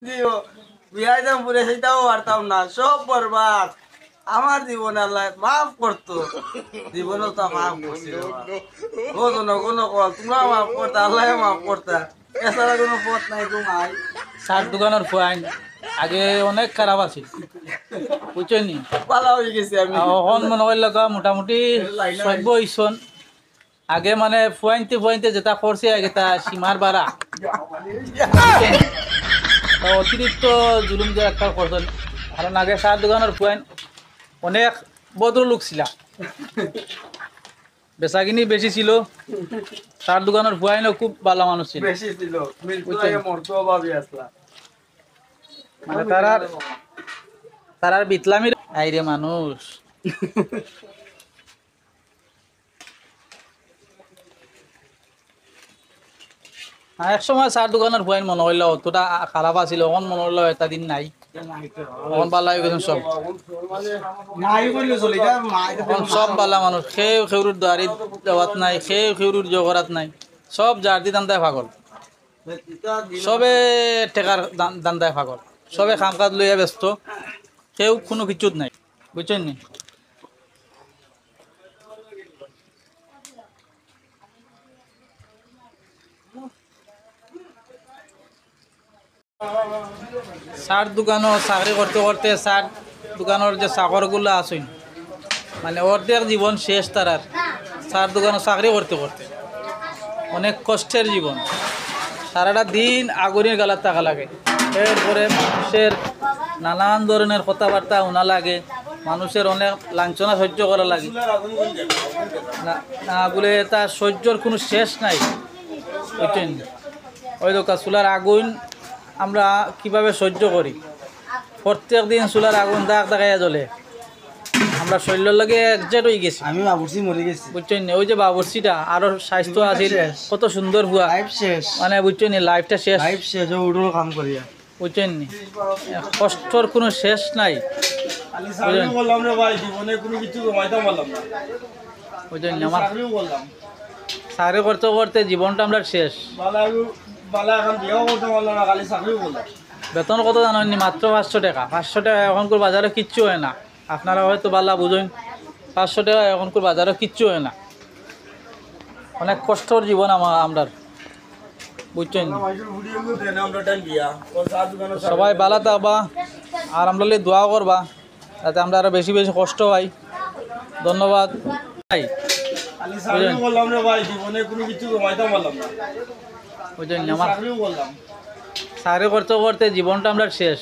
দিও বিয়াই দাম পুরে সেটাও পারতাম না, সব বরবাদ। আমার জীবন আল্লাহ মাফ করতো, জীবনও তো মাফ করছিল। ও কোনো কল তোমরা মাফ করতা, আল্লাহ মাফ করতা, এছাড়া কোনো পথ নাই তোমার। সার দোকানের ফাইন আগে অনেক খারাপ আছিল, বুঝছেন নি? পালা হয়ে গেছি আমি। এখন মনে করল মোটামুটি সভ্য ইসন আগে মানে ফুয়াইনতে ফুয়াইনতে যেটা করছে এটা সীমার বাড়া তা অতিরিক্ত জুলুম যে একটা করছেন। কারণ আগে সার দোকানের ফুয়াইন অনেক ভদ্র লোক ছিল, বেচাকিনি বেশি ছিল। সার দোকানের ফুয়াইনও খুব ভালো মানুষ ছিল, বেশি ছিল, মৃত্যুর মরতো ভাবি আসলা। মানে তারার বিতলামির আইরে মানুষ। এক সময় চার দোকানের ফুয়াইন মনে হইল অতটা খারাপ আছিল, এখন মনে হইল এটা দিন নাই, এখন বালা হয়ে গেছেন সব। নাই বললে চলে যা, এখন সব বালা মানুষ, খেউ খেউরুর দাঁড়িয়ে যাওয়াত নাই, খেউ খেউরুর জগরাত নাই, সব জার্দি দান্দায় পাগল, সবে টেকার দান্দায় পাগল, সবে খাম কাজ লইয়া ব্যস্ত, কেউ কোনো কিছুত নাই, বুঝছেন নি? সার দোকানও চাকরি করতে করতে সার দোকানের যে চাকরগুলো আছেন মানে অর্ধেক জীবন শেষ তারার, সার দোকানও চাকরি করতে করতে অনেক কষ্টের জীবন। সারাটা দিন আগুনের গালার থাকা লাগে, এরপরে মানুষের নানান ধরনের কথাবার্তা শোনা লাগে, মানুষের অনেক লাঞ্ছনা সহ্য করা লাগে না বলে তা সহ্যর কোনো শেষ নাই, বুঝছেন? ওই দোকান চুলার আগুন আমরা কিভাবে সহ্য করি, প্রত্যেক দিন চুলার আগুন দাগ দাগাইয়া জ্বলে, আমরা শরীরের লাগে একজেট হয়ে গেছি। আমি বাবুর্চি মরে গেছি, বুঝছেন? ওই যে বাবরচিটা আরো স্বাস্থ্য আছিল, কত সুন্দর হুয়া, লাইফ শেষ, মানে বুঝছেন লাইফটা শেষ, লাইফ শেষ উড়ো কাম করিয়া। বুঝছেন? কষ্টর কোনো শেষ নাই, খালি চাকরি করলাম রে ভাই, জীবনে কোনো কিছু জমাইতাম পারলাম না, বুঝছেন? আমার চাকরিও করলাম, চাকরি করতে করতে জীবনটা আমরা শেষ। বালা এখন বিয়েও করতে পারলাম না, খালি চাকরিও করলাম। বেতন কত জানেননি? মাত্র 500 টাকা। 500 টাকা এখনকার বাজারে কিচ্ছু হয় না, আপনারা হয়তো বালা বুঝেন। 500 টাকা এখনকার বাজারে কিচ্ছু হয় না, অনেক কষ্টর জীবন আমরা, বুঝছেন? সবাই বালা থাকবা আর আমরা দোয়া করবা যাতে আমরা আরো বেশি বেশি কষ্ট পাই। ধন্যবাদ ভাই। খালি চাকরিও করলাম রে ভাই, জীবনে কোনো কিছু জমাইতাম পারলাম না, বুঝছেন? আমার চাকরিও করলাম, চাকরি করতে করতে জীবনটা আমরা শেষ।